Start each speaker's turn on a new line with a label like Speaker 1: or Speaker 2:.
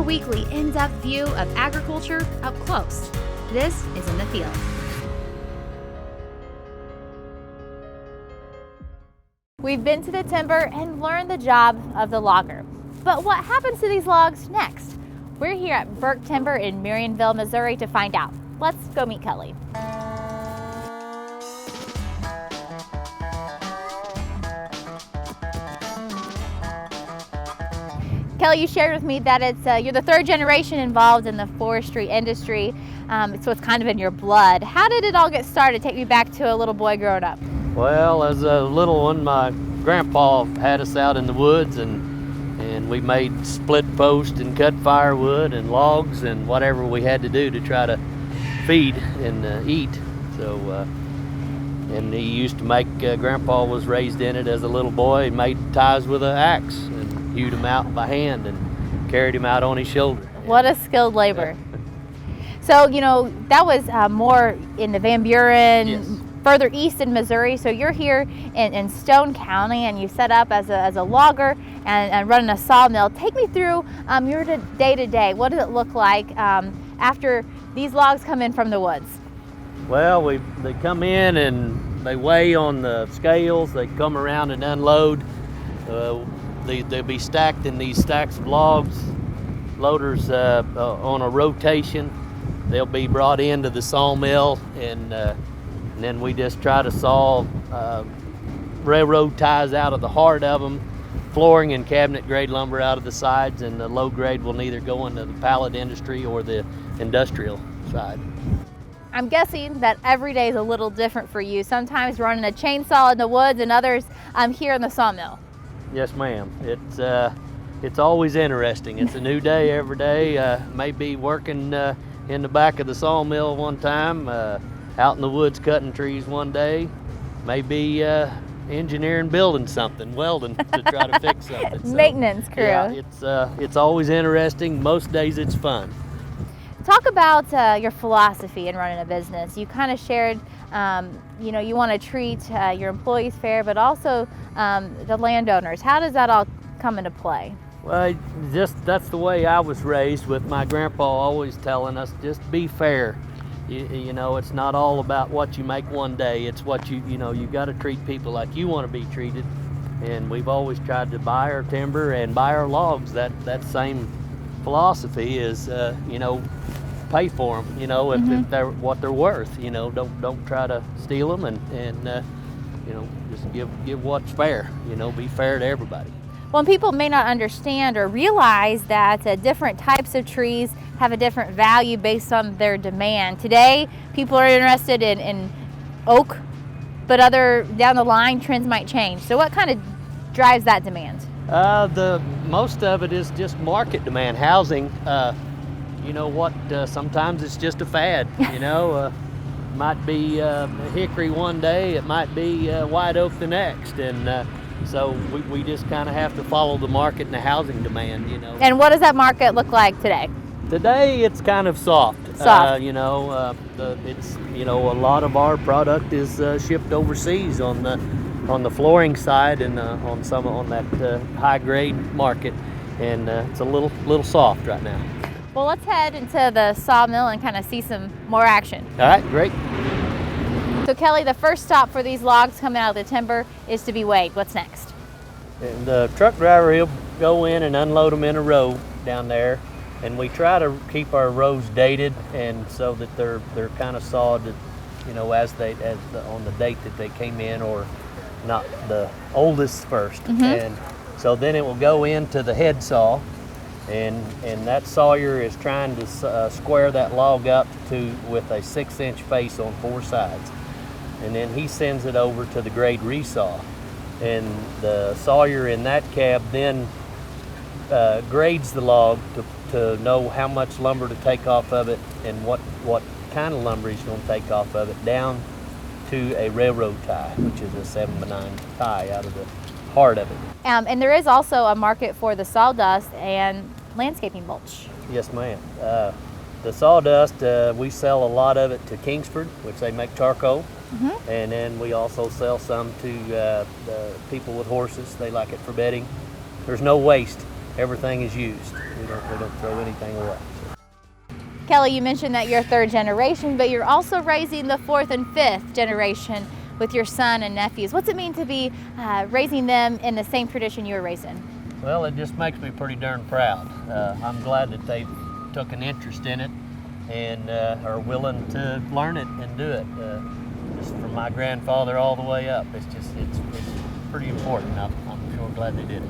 Speaker 1: weekly in-depth view of agriculture up close. This is In the Field.
Speaker 2: We've been to the timber and learned the job of the logger. But what happens to these logs next? We're here at Burke Timber in Marionville, Missouri to find out. Let's go meet Kelly. Kelly, you shared with me that you're the third generation involved in the forestry industry, so it's kind of in your blood. How did it all get started? Take me back to a little boy growing up.
Speaker 3: Well, as a little one, my grandpa had us out in the woods, and we made split post and cut firewood and logs and whatever we had to do to try to feed and eat. So, and he used to make, Grandpa was raised in it as a little boy. He made ties with an axe and hewed them out by hand and carried him out on his shoulder.
Speaker 2: What a skilled labor. So, you know, that was more in the Van Buren,
Speaker 3: Yes.
Speaker 2: further east in Missouri. So you're here in Stone County, and you set up as a logger and running a sawmill. Take me through your day-to-day. What does it look like after these logs come in from the woods?
Speaker 3: Well, they come in and they weigh on the scales. They come around and unload. They'll be stacked in these stacks of logs. Loaders on a rotation. They'll be brought into the sawmill, and then we just try to saw railroad ties out of the heart of them, flooring and cabinet grade lumber out of the sides, and the low grade will either go into the pallet industry or the industrial side.
Speaker 2: I'm guessing that every day is a little different for you. Sometimes running a chainsaw in the woods, and others here in the sawmill.
Speaker 3: Yes, ma'am. It's always interesting. It's a new day every day. Maybe working in the back of the sawmill one time, out in the woods cutting trees one day, maybe engineering, building something, welding to try to fix something. So,
Speaker 2: maintenance crew.
Speaker 3: Yeah, it's always interesting. Most days it's fun.
Speaker 2: Talk about your philosophy in running a business. You kind of shared, you know, you want to treat your employees fair, but also the landowners. How does that all come into play?
Speaker 3: Well, that's the way I was raised, with my grandpa always telling us, just be fair. You know, it's not all about what you make one day. It's what you got to treat people like you want to be treated. And we've always tried to buy our timber and buy our logs. That same philosophy is, you know, pay for them. You know, if they're what they're worth. You know, don't try to steal them, and you know, just give what's fair. You know, be fair to everybody.
Speaker 2: Well, people may not understand or realize that different types of trees have a different value based on their demand. Today, people are interested in oak, but down the line, trends might change. So what kind of drives that demand?
Speaker 3: The most of it is just market demand, housing. You know what? Sometimes it's just a fad. You know, might be hickory one day, it might be white oak the next, and so we just kind of have to follow the market and the housing demand. You know.
Speaker 2: And what does that market look like today?
Speaker 3: Today it's kind of soft. You know, it's, you know, a lot of our product is shipped overseas on the flooring side and on that high grade market, and it's a little soft right now.
Speaker 2: Well, let's head into the sawmill and kind of see some more action.
Speaker 3: All right, great.
Speaker 2: So Kelly, the first stop for these logs coming out of the timber is to be weighed. What's next?
Speaker 3: And the truck driver, he'll go in and unload them in a row down there, and we try to keep our rows dated, and so that they're kind of sawed, you know, on the date that they came in, or not the oldest first. And so then it will go into the head saw, and that sawyer is trying to square that log up with a 6-inch face on 4 sides, and then he sends it over to the grade resaw, and the sawyer in that cab then grades the log to know how much lumber to take off of it, and what kind of lumber he's going to take off of it, down to a railroad tie, which is a 7x9 tie out of the heart of it.
Speaker 2: And there is also a market for the sawdust and landscaping mulch.
Speaker 3: Yes, ma'am. The sawdust, we sell a lot of it to Kingsford, which they make charcoal. And then we also sell some to the people with horses. They like it for bedding. There's no waste everything is used. We don't throw anything away.
Speaker 2: Kelly, you mentioned that you're third generation, but you're also raising the fourth and fifth generation with your son and nephews. What's it mean to be raising them in the same tradition you were raised in?
Speaker 3: Well, it just makes me pretty darn proud. I'm glad that they took an interest in it and are willing to learn it and do it. Just from my grandfather all the way up. It's pretty important. I'm sure glad they did it.